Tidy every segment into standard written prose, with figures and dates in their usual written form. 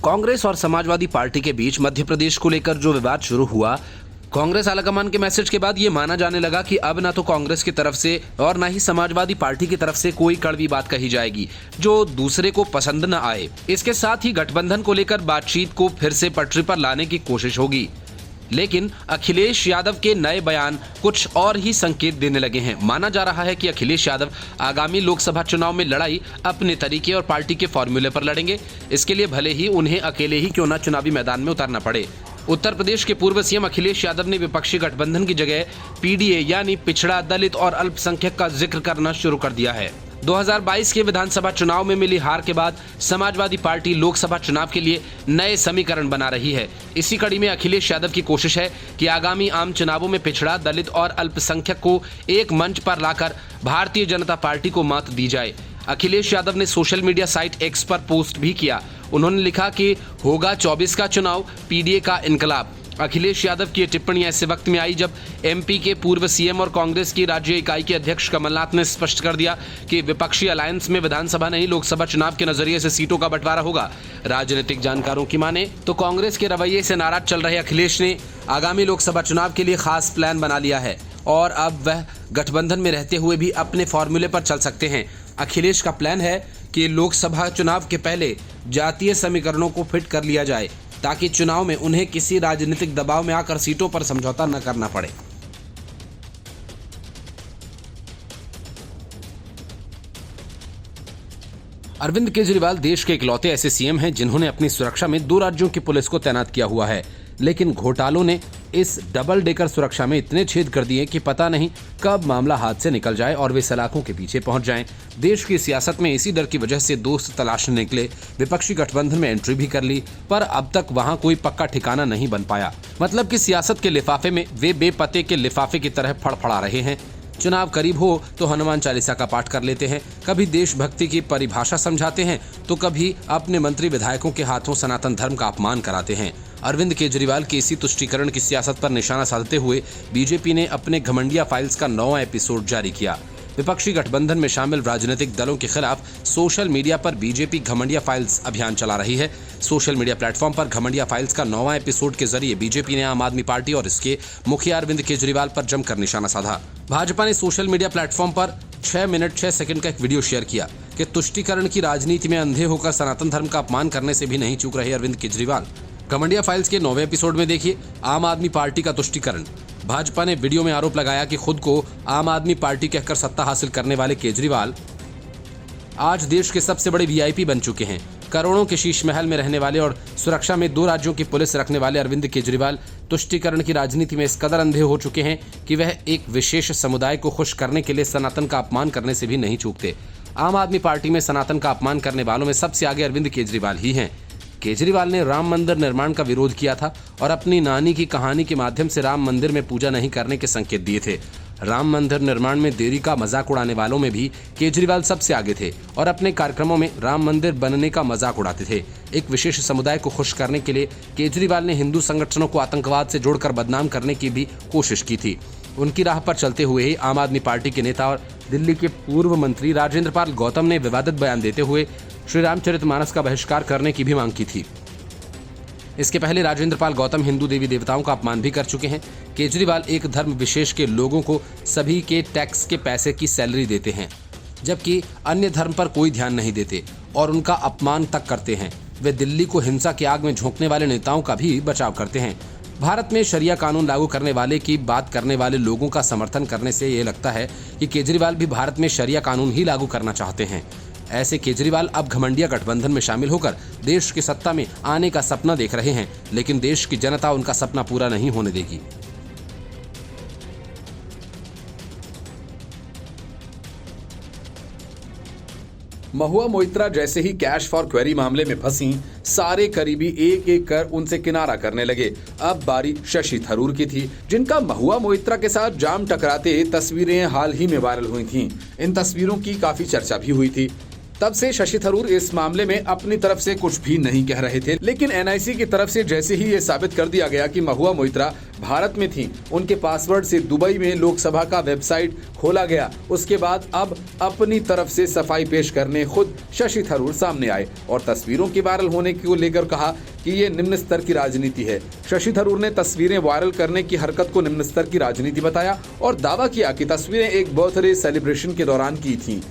कांग्रेस और समाजवादी पार्टी के बीच मध्य प्रदेश को लेकर जो विवाद शुरू हुआ, कांग्रेस आलाकमान के मैसेज के बाद ये माना जाने लगा कि अब ना तो कांग्रेस की तरफ से और ना ही समाजवादी पार्टी की तरफ से कोई कड़वी बात कही जाएगी जो दूसरे को पसंद न आए। इसके साथ ही गठबंधन को लेकर बातचीत को फिर से पटरी पर लाने की कोशिश होगी। लेकिन अखिलेश यादव के नए बयान कुछ और ही संकेत देने लगे हैं। माना जा रहा है कि अखिलेश यादव आगामी लोकसभा चुनाव में लड़ाई अपने तरीके और पार्टी के फॉर्मूले पर लड़ेंगे। इसके लिए भले ही उन्हें अकेले ही क्यों न चुनावी मैदान में उतरना पड़े। उत्तर प्रदेश के पूर्व सीएम अखिलेश यादव ने विपक्षी गठबंधन की जगह पीडीए यानी पिछड़ा, दलित और अल्पसंख्यक का जिक्र करना शुरू कर दिया है। 2022 के विधानसभा चुनाव में मिली हार के बाद समाजवादी पार्टी लोकसभा चुनाव के लिए नए समीकरण बना रही है। इसी कड़ी में अखिलेश यादव की कोशिश है कि आगामी आम चुनावों में पिछड़ा, दलित और अल्पसंख्यक को एक मंच पर लाकर भारतीय जनता पार्टी को मात दी जाए। अखिलेश यादव ने सोशल मीडिया साइट एक्स पर पोस्ट भी किया। उन्होंने लिखा कि होगा 24 का चुनाव, पीडीए का इनकलाब। अखिलेश यादव की टिप्पणी ऐसे वक्त में आई जब एमपी के पूर्व सीएम और कांग्रेस की राज्य इकाई के अध्यक्ष कमलनाथ ने स्पष्ट कर दिया कि विपक्षी अलायंस में विधानसभा नहीं लोकसभा चुनाव के नजरिए से सीटों का बंटवारा होगा। राजनीतिक जानकारों की माने तो कांग्रेस के रवैये से नाराज चल रहे अखिलेश ने आगामी लोकसभा चुनाव के लिए खास प्लान बना लिया है और अब वह गठबंधन में रहते हुए भी अपने फॉर्मूले पर चल सकते हैं। अखिलेश का प्लान है कि लोकसभा चुनाव के पहले जातीय समीकरणों को फिट कर लिया जाए ताकि चुनाव में उन्हें किसी राजनीतिक दबाव में आकर सीटों पर समझौता न करना पड़े। अरविंद केजरीवाल देश के इकलौते ऐसे सीएम हैं जिन्होंने अपनी सुरक्षा में 2 राज्यों की पुलिस को तैनात किया हुआ है, लेकिन घोटालों ने इस डबल डेकर सुरक्षा में इतने छेद कर दिए कि पता नहीं कब मामला हाथ से निकल जाए और वे सलाखों के पीछे पहुंच जाएं। देश की सियासत में इसी डर की वजह से दोस्त तलाशने निकले, विपक्षी गठबंधन में एंट्री भी कर ली, पर अब तक वहां कोई पक्का ठिकाना नहीं बन पाया। मतलब कि सियासत के लिफाफे में वे बेपते के लिफाफे की तरह फड़फड़ा रहे हैं। चुनाव करीब हो तो हनुमान चालीसा का पाठ कर लेते हैं, कभी देशभक्ति की परिभाषा समझाते हैं तो कभी अपने मंत्री विधायकों के हाथों सनातन धर्म का अपमान कराते हैं। अरविंद केजरीवाल की इसी तुष्टीकरण की सियासत पर निशाना साधते हुए बीजेपी ने अपने घमंडिया फाइल्स का 9वां एपिसोड जारी किया। विपक्षी गठबंधन में शामिल राजनीतिक दलों के खिलाफ सोशल मीडिया पर बीजेपी घमंडिया फाइल्स अभियान चला रही है। सोशल मीडिया प्लेटफॉर्म पर घमंडिया फाइल्स का 9वां एपिसोड के जरिए बीजेपी ने आम आदमी पार्टी और इसके मुखिया अरविंद केजरीवाल पर जमकर निशाना साधा। भाजपा ने सोशल मीडिया प्लेटफॉर्म पर 6 मिनट 6 सेकंड का एक वीडियो शेयर किया कि तुष्टीकरण की राजनीति में अंधे होकर सनातन धर्म का अपमान करने से भी नहीं चूक रहे अरविंद केजरीवाल। घमंडिया फाइल्स के 9वें एपिसोड में देखिए आम आदमी पार्टी का तुष्टीकरण। भाजपा ने वीडियो में आरोप लगाया कि खुद को आम आदमी पार्टी कहकर सत्ता हासिल करने वाले केजरीवाल आज देश के सबसे बड़े वीआईपी बन चुके हैं। करोड़ों के शीश महल में रहने वाले और सुरक्षा में 2 राज्यों की पुलिस रखने वाले अरविंद केजरीवाल तुष्टीकरण की राजनीति में इस कदर अंधे हो चुके हैं कि वह एक विशेष समुदाय को खुश करने के लिए सनातन का अपमान करने से भी नहीं चूकते। आम आदमी पार्टी में सनातन का अपमान करने वालों में सबसे आगे अरविंद केजरीवाल ही हैं। केजरीवाल ने राम मंदिर निर्माण का विरोध किया था और अपनी नानी की कहानी के माध्यम से राम मंदिर में पूजा नहीं करने के संकेत दिए थे। राम मंदिर निर्माण में देरी का मजाक उड़ाने वालों में भी केजरीवाल सबसे आगे थे और अपने कार्यक्रमों में राम मंदिर बनने का मजाक उड़ाते थे। एक विशेष समुदाय को खुश करने के लिए केजरीवाल ने हिंदू संगठनों को आतंकवाद से जोड़कर बदनाम करने की भी कोशिश की थी। उनकी राह पर चलते हुए ही आम आदमी पार्टी के नेता और दिल्ली के पूर्व मंत्री राजेंद्र पाल गौतम ने विवादित बयान देते हुए श्री रामचरितमानस का बहिष्कार करने की भी मांग की थी। इसके पहले राजेंद्र पाल गौतम हिंदू देवी देवताओं का अपमान भी कर चुके हैं। केजरीवाल एक धर्म विशेष के लोगों को सभी के टैक्स के पैसे की सैलरी देते हैं, जबकि अन्य धर्म पर कोई ध्यान नहीं देते और उनका अपमान तक करते हैं। वे दिल्ली को हिंसा की आग में झोंकने वाले नेताओं का भी बचाव करते हैं। भारत में शरिया कानून लागू करने वाले की बात करने वाले लोगों का समर्थन करने से ये लगता है कि केजरीवाल भी भारत में शरिया कानून ही लागू करना चाहते हैं। ऐसे केजरीवाल अब घमंडिया गठबंधन में शामिल होकर देश की सत्ता में आने का सपना देख रहे हैं, लेकिन देश की जनता उनका सपना पूरा नहीं होने देगी। महुआ मोइत्रा जैसे ही कैश फॉर क्वेरी मामले में फंसी सारे करीबी एक एक कर उनसे किनारा करने लगे। अब बारी शशि थरूर की थी, जिनका महुआ मोइत्रा के साथ जाम टकराते तस्वीरें हाल ही में वायरल हुई थीं। इन तस्वीरों की काफी चर्चा भी हुई थी। तब से शशि थरूर इस मामले में अपनी तरफ से कुछ भी नहीं कह रहे थे, लेकिन एनआईसी की तरफ से जैसे ही ये साबित कर दिया गया कि महुआ मोइत्रा भारत में थी, उनके पासवर्ड से दुबई में लोकसभा का वेबसाइट खोला गया, उसके बाद अब अपनी तरफ से सफाई पेश करने खुद शशि थरूर सामने आए और तस्वीरों के वायरल होने को लेकर कहा कि ये निम्न स्तर की राजनीति है। शशि थरूर ने तस्वीरें वायरल करने की हरकत को निम्न स्तर की राजनीति बताया और दावा किया कि तस्वीरें एक बर्थडे सेलिब्रेशन के दौरान की थी।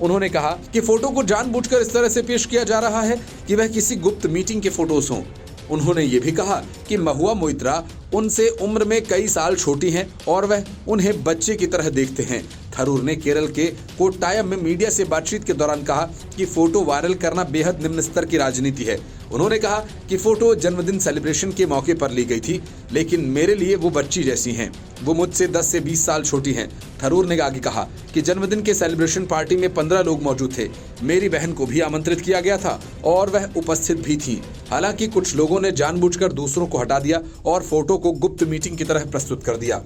उन्होंने कहा कि फोटो को जानबूझकर इस तरह से पेश किया जा रहा है कि वह किसी गुप्त मीटिंग के फोटोज हों। उन्होंने ये भी कहा कि महुआ मोइत्रा उनसे उम्र में कई साल छोटी हैं और वह उन्हें बच्चे की तरह देखते हैं। थरूर ने केरल के कोट्टायम में मीडिया से बातचीत के दौरान कहा कि फोटो वायरल करना बेहद निम्न स्तर की राजनीति है। उन्होंने कहा कि फोटो जन्मदिन सेलिब्रेशन के मौके पर ली गई थी, लेकिन मेरे लिए वो बच्ची जैसी हैं। वो मुझसे 10 से 20 साल छोटी हैं। थरूर ने आगे कहा कि जन्मदिन के सेलिब्रेशन पार्टी में 15 लोग मौजूद थे। मेरी बहन को भी आमंत्रित किया गया था और वह उपस्थित भी थी। हालांकि कुछ लोगों ने जानबूझकर दूसरों को हटा दिया और फोटो को गुप्त मीटिंग की तरह प्रस्तुत कर दिया।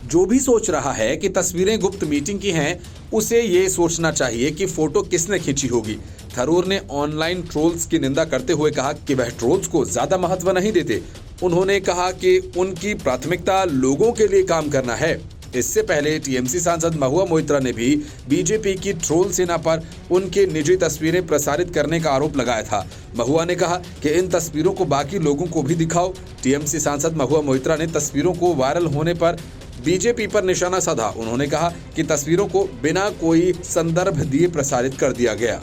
जो भी सोच रहा है कि तस्वीरें गुप्त मीटिंग की हैं, उसे ये सोचना चाहिए कि फोटो किसने खींची होगी। थरूर ने ऑनलाइन ट्रोल्स की निंदा करते हुए कहा कि वह ट्रोल्स को ज्यादा महत्व नहीं देते। उन्होंने कहा कि उनकी प्राथमिकता लोगों के लिए काम करना है। इससे पहले टीएमसी सांसद महुआ मोइत्रा ने भी बीजेपी की ट्रोल सेना पर उनके निजी तस्वीरें प्रसारित करने का आरोप लगाया था। महुआ ने कहा कि इन तस्वीरों को बाकी लोगों को भी दिखाओ। टीएमसी सांसद महुआ मोइत्रा ने तस्वीरों को वायरल होने पर बीजेपी पर निशाना साधा। उन्होंने कहा कि तस्वीरों को बिना कोई संदर्भ दिए प्रसारित कर दिया गया।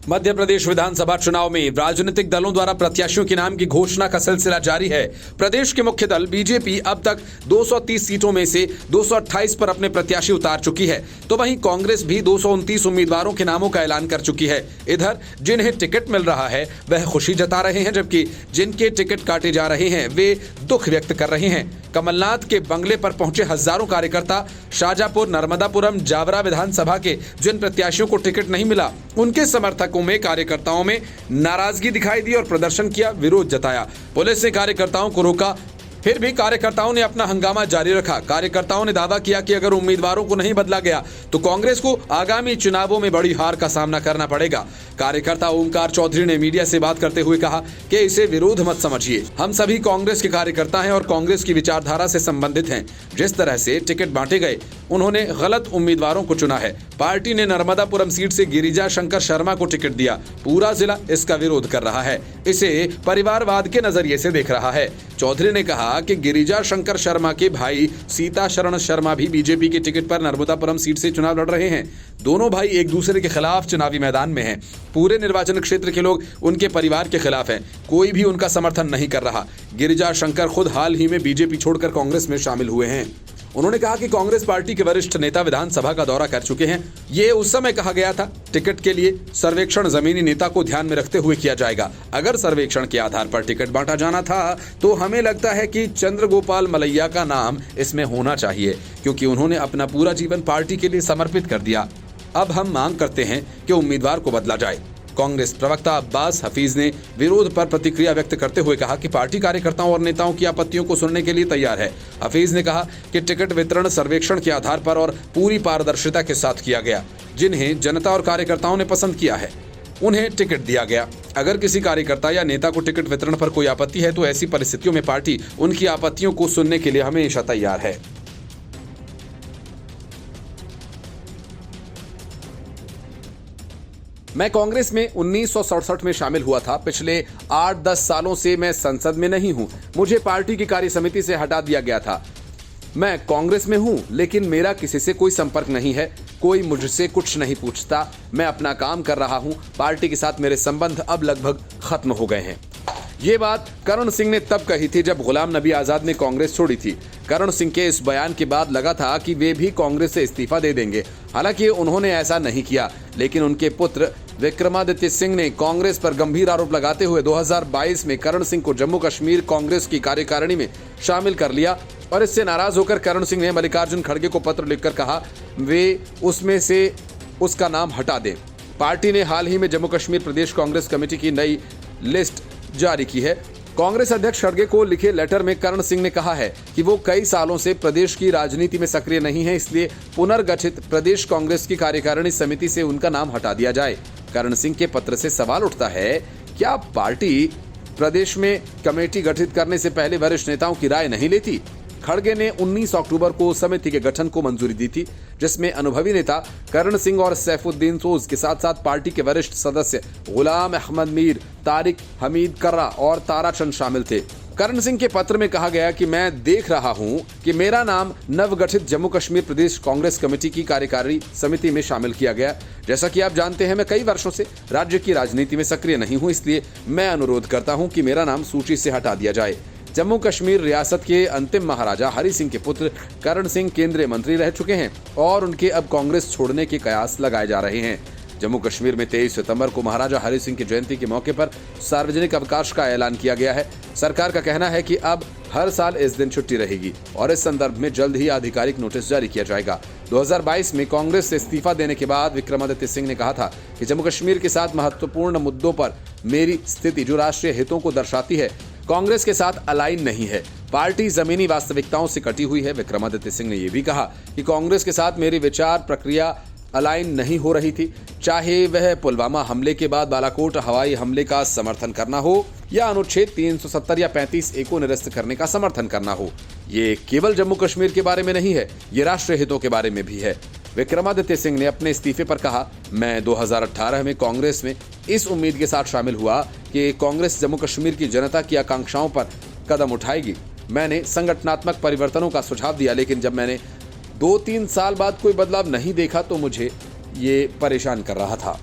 मध्य प्रदेश विधानसभा चुनाव में राजनीतिक दलों द्वारा प्रत्याशियों के नाम की घोषणा का सिलसिला जारी है। प्रदेश के मुख्य दल बीजेपी अब तक 230 सीटों में से 228 पर अपने प्रत्याशी उतार चुकी है, तो वहीं कांग्रेस भी 229 उम्मीदवारों के नामों का ऐलान कर चुकी है। इधर जिन्हें टिकट मिल रहा है वह खुशी जता रहे हैं, जबकि जिनके टिकट काटे जा रहे हैं वे दुख व्यक्त कर रहे हैं। कमलनाथ के बंगले पर पहुंचे हजारों कार्यकर्ता शाहजहांपुर, नर्मदापुरम, जावरा विधानसभा के जिन प्रत्याशियों को टिकट नहीं मिला, उनके समर्थकों में कार्यकर्ताओं में नाराजगी दिखाई दी और प्रदर्शन किया, विरोध जताया। पुलिस ने कार्यकर्ताओं को रोका, फिर भी कार्यकर्ताओं ने अपना हंगामा जारी रखा। कार्यकर्ताओं ने दावा किया कि अगर उम्मीदवारों को नहीं बदला गया तो कांग्रेस को आगामी चुनावों में बड़ी हार का सामना करना पड़ेगा। कार्यकर्ता ओमकार चौधरी ने मीडिया से बात करते हुए कहा कि इसे विरोध मत समझिए, हम सभी कांग्रेस के कार्यकर्ता हैं और कांग्रेस की विचारधारा से संबंधित हैं। जिस तरह से टिकट बांटे गए, उन्होंने गलत उम्मीदवारों को चुना है। पार्टी ने नर्मदापुरम सीट से गिरिजा शंकर शर्मा को टिकट दिया। पूरा जिला इसका विरोध कर रहा है, इसे परिवारवाद के नजरिए से देख रहा है। चौधरी ने कहा कि गिरिजा शंकर शर्मा के भाई सीता शरण शर्मा भी बीजेपी के टिकट पर नर्मदापुरम सीट से चुनाव लड़ रहे हैं। दोनों भाई एक दूसरे के खिलाफ चुनावी मैदान में हैं। पूरे निर्वाचन क्षेत्र के लोग उनके परिवार के खिलाफ हैं, कोई भी उनका समर्थन नहीं कर रहा। गिरिजा शंकर खुद हाल ही में बीजेपी छोड़कर कांग्रेस में शामिल हुए हैं। उन्होंने कहा कि कांग्रेस पार्टी के वरिष्ठ नेता विधानसभा का दौरा कर चुके हैं। ये उस समय कहा गया था, टिकट के लिए सर्वेक्षण जमीनी नेता को ध्यान में रखते हुए किया जाएगा। अगर सर्वेक्षण के आधार पर टिकट बांटा जाना था तो हमें लगता है कि चंद्रगोपाल मलैया का नाम इसमें होना चाहिए, क्योंकि उन्होंने अपना पूरा जीवन पार्टी के लिए समर्पित कर दिया। अब हम मांग करते हैं कि उम्मीदवार को बदला जाए। कांग्रेस प्रवक्ता अब्बास हफीज ने विरोध पर प्रतिक्रिया व्यक्त करते हुए कहा कि पार्टी कार्यकर्ताओं और नेताओं की आपत्तियों को सुनने के लिए तैयार है। हफीज ने कहा कि टिकट वितरण सर्वेक्षण के आधार पर और पूरी पारदर्शिता के साथ किया गया। जिन्हें जनता और कार्यकर्ताओं ने पसंद किया है उन्हें टिकट दिया गया। अगर किसी कार्यकर्ता या नेता को टिकट वितरण पर कोई आपत्ति है तो ऐसी परिस्थितियों में पार्टी उनकी आपत्तियों को सुनने के लिए हमेशा तैयार है। मैं कांग्रेस में 1967 में शामिल हुआ था। पिछले 8-10 सालों से मैं संसद में नहीं हूं। मुझे पार्टी की कार्य समिति से हटा दिया गया था। मैं कांग्रेस में हूं, लेकिन मेरा किसी से कोई संपर्क नहीं है। कोई मुझसे कुछ नहीं पूछता। मैं अपना काम कर रहा हूं। पार्टी के साथ मेरे संबंध अब लगभग खत्म हो गए हैं। ये बात करण सिंह ने तब कही थी जब गुलाम नबी आजाद ने कांग्रेस छोड़ी थी। करण सिंह के इस बयान के बाद लगा था कि वे भी कांग्रेस से इस्तीफा दे देंगे। हालांकि उन्होंने ऐसा नहीं किया, लेकिन उनके पुत्र विक्रमादित्य सिंह ने कांग्रेस पर गंभीर आरोप लगाते हुए 2022 में करण सिंह को जम्मू कश्मीर कांग्रेस की कार्यकारिणी में शामिल कर लिया और इससे नाराज होकर करण सिंह ने मल्लिकार्जुन खड़गे को पत्र लिखकर कहा वे उसमें से उसका नाम हटा दें। पार्टी ने हाल ही में जम्मू कश्मीर प्रदेश कांग्रेस कमेटी की नई लिस्ट जारी की है। कांग्रेस अध्यक्ष खड़गे को लिखे लेटर में करण सिंह ने कहा है कि वो कई सालों से प्रदेश की राजनीति में सक्रिय नहीं है, इसलिए पुनर्गठित प्रदेश कांग्रेस की कार्यकारिणी समिति से उनका नाम हटा दिया जाए। करण सिंह के पत्र से सवाल उठता है, क्या पार्टी प्रदेश में कमेटी गठित करने से पहले वरिष्ठ नेताओं की राय नहीं लेती? खड़गे ने 19 अक्टूबर को समिति के गठन को मंजूरी दी थी, जिसमें अनुभवी नेता करण सिंह और सैफुद्दीन सोज के साथ साथ पार्टी के वरिष्ठ सदस्य गुलाम अहमद मीर, तारिक हमीद कर्रा और ताराचंद शामिल थे। करण सिंह के पत्र में कहा गया कि मैं देख रहा हूं कि मेरा नाम नवगठित जम्मू कश्मीर प्रदेश कांग्रेस कमेटी की कार्यकारी समिति में शामिल किया गया। जैसा कि आप जानते हैं, मैं कई वर्षों से राज्य की राजनीति में सक्रिय नहीं हूं, इसलिए मैं अनुरोध करता हूं कि मेरा नाम सूची से हटा दिया जाए। जम्मू कश्मीर रियासत के अंतिम महाराजा हरि सिंह के पुत्र करण सिंह केंद्रीय मंत्री रह चुके हैं और उनके अब कांग्रेस छोड़ने के कयास लगाए जा रहे हैं। जम्मू कश्मीर में 23 सितंबर को महाराजा हरि सिंह की जयंती के मौके पर सार्वजनिक अवकाश का ऐलान किया गया है। सरकार का कहना है कि अब हर साल इस दिन छुट्टी रहेगी और इस संदर्भ में जल्द ही आधिकारिक नोटिस जारी किया जाएगा। 2022 में कांग्रेस से इस्तीफा देने के बाद विक्रमादित्य सिंह ने कहा था कि जम्मू कश्मीर के साथ महत्वपूर्ण मुद्दों पर मेरी स्थिति जो राष्ट्रीय हितों को दर्शाती है, कांग्रेस के साथ अलाइन नहीं है। पार्टी जमीनी वास्तविकताओं से कटी हुई है। विक्रमादित्य सिंह ने यह भी कहा कि कांग्रेस के साथ मेरी विचार प्रक्रिया अलाइन नहीं हो रही थी, चाहे वह पुलवामा हमले के बाद बालाकोट हवाई हमले का समर्थन करना हो या अनुच्छेद 370 या 35A को निरस्त करने का समर्थन करना हो। ये केवल जम्मू कश्मीर के बारे में नहीं है, ये राष्ट्रीय हितों के बारे में भी है। विक्रमादित्य सिंह ने अपने इस्तीफे पर कहा, मैं 2018 में कांग्रेस में इस उम्मीद के साथ शामिल हुआ कि कांग्रेस जम्मू कश्मीर की जनता की आकांक्षाओं पर कदम उठाएगी। मैंने संगठनात्मक परिवर्तनों का सुझाव दिया, लेकिन जब मैंने 2-3 साल बाद कोई बदलाव नहीं देखा तो मुझे ये परेशान कर रहा था।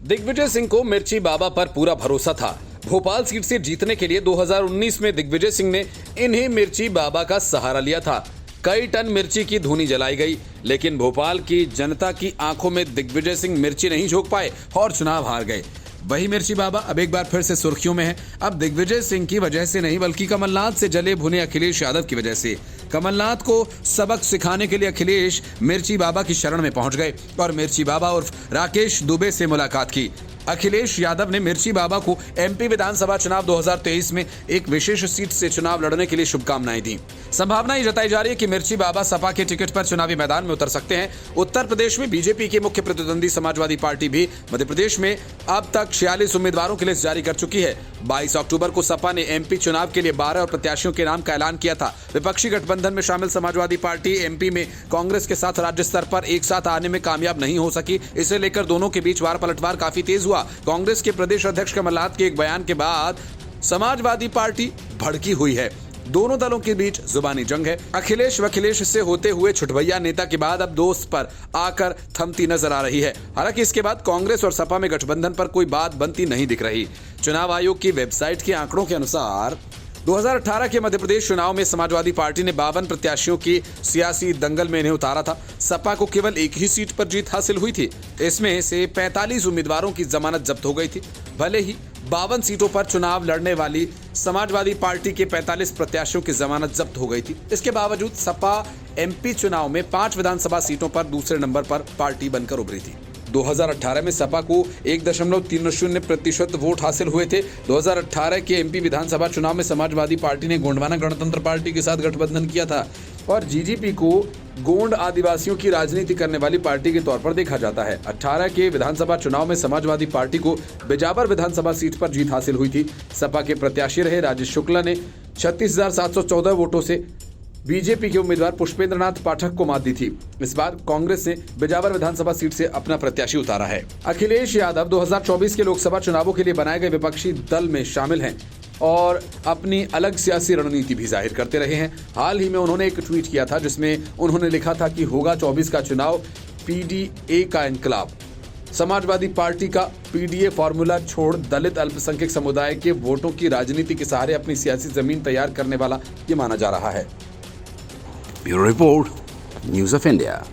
दिग्विजय सिंह को मिर्ची बाबा पर पूरा भरोसा था। भोपाल सीट से जीतने के लिए 2019 में दिग्विजय सिंह ने इन्हीं मिर्ची बाबा का सहारा लिया था। कई टन मिर्ची की धूनी जलाई गई, लेकिन भोपाल की जनता की आंखों में दिग्विजय सिंह मिर्ची नहीं झोंक पाए और चुनाव हार गए। वही मिर्ची बाबा अब एक बार फिर से सुर्खियों में है। अब दिग्विजय सिंह की वजह से नहीं, बल्कि कमलनाथ से जले भुने अखिलेश यादव की वजह से। कमलनाथ को सबक सिखाने के लिए अखिलेश मिर्ची बाबा की शरण में पहुंच गए और मिर्ची बाबा उर्फ राकेश दुबे से मुलाकात की। अखिलेश यादव ने मिर्ची बाबा को एमपी विधानसभा चुनाव 2023 में एक विशेष सीट से चुनाव लड़ने के लिए शुभकामनाएं दी। संभावना ये जताई जा रही है कि मिर्ची बाबा सपा के टिकट पर चुनावी मैदान में उतर सकते हैं। उत्तर प्रदेश में बीजेपी के मुख्य प्रतिद्वंदी समाजवादी पार्टी भी मध्य प्रदेश में अब तक 46 उम्मीदवारों की लिस्ट जारी कर चुकी है। 22 अक्टूबर को सपा ने एमपी चुनाव के लिए 12 और प्रत्याशियों के नाम का ऐलान किया था। विपक्षी गठबंधन में शामिल समाजवादी पार्टी एमपी में कांग्रेस के साथ राज्य स्तर पर एक साथ आने में कामयाब नहीं हो सकी। इसे लेकर दोनों के बीच वार पलटवार काफी तेज हुआ। कांग्रेस के प्रदेश अध्यक्ष कमलनाथ के एक बयान के बाद समाजवादी पार्टी भड़की हुई है। दोनों दलों के बीच जुबानी जंग है। अखिलेश से होते हुए छुटभैया नेता के बाद अब दोस्त पर आकर थमती नजर आ रही है। हालांकि इसके बाद कांग्रेस और सपा में गठबंधन पर कोई बात बनती नहीं दिख रही। चुनाव आयोग की वेबसाइट के आंकड़ों के अनुसार 2018 के मध्य प्रदेश चुनाव में समाजवादी पार्टी ने 52 प्रत्याशियों की सियासी दंगल में इन्हें उतारा था। सपा को केवल एक ही सीट पर जीत हासिल हुई थी। इसमें से 45 उम्मीदवारों की जमानत जब्त हो गई थी। भले ही 52 सीटों पर चुनाव लड़ने वाली समाजवादी पार्टी के 45 प्रत्याशियों की जमानत जब्त हो गई थी, इसके बावजूद सपा एमपी चुनाव में 5 विधानसभा सीटों पर दूसरे नंबर पर पार्टी बनकर उभरी थी। 2018 में सपा को 1.30% वोट हासिल हुए थे। 2018 के एमपी विधानसभा चुनाव में समाजवादी पार्टी ने गोंडवाना गणतंत्र पार्टी के साथ गठबंधन किया था और जीजीपी को गोंड आदिवासियों की राजनीति करने वाली पार्टी के तौर पर देखा जाता है। 18 के विधानसभा चुनाव में समाजवादी पार्टी को बिजावर विधानसभा सीट पर जीत हासिल हुई थी। सपा के प्रत्याशी रहे राजेश शुक्ला ने 36,714 वोटों से बीजेपी के उम्मीदवार पुष्पेंद्रनाथ पाठक को मात दी थी। इस बार कांग्रेस ने बिजावर विधानसभा सीट से अपना प्रत्याशी उतारा है। अखिलेश यादव 2024 के लोकसभा चुनावों के लिए बनाए गए विपक्षी दल में शामिल हैं और अपनी अलग सियासी रणनीति भी जाहिर करते रहे हैं। हाल ही में उन्होंने एक ट्वीट किया था जिसमें उन्होंने लिखा था कि होगा 24 का चुनाव पीडीए का इनकलाब। समाजवादी पार्टी का पीडीए फॉर्मूला छोड़ दलित अल्पसंख्यक समुदाय के वोटों की राजनीति के सहारे अपनी सियासी जमीन तैयार करने वाला ये माना जा रहा है। Bureau report, news of India.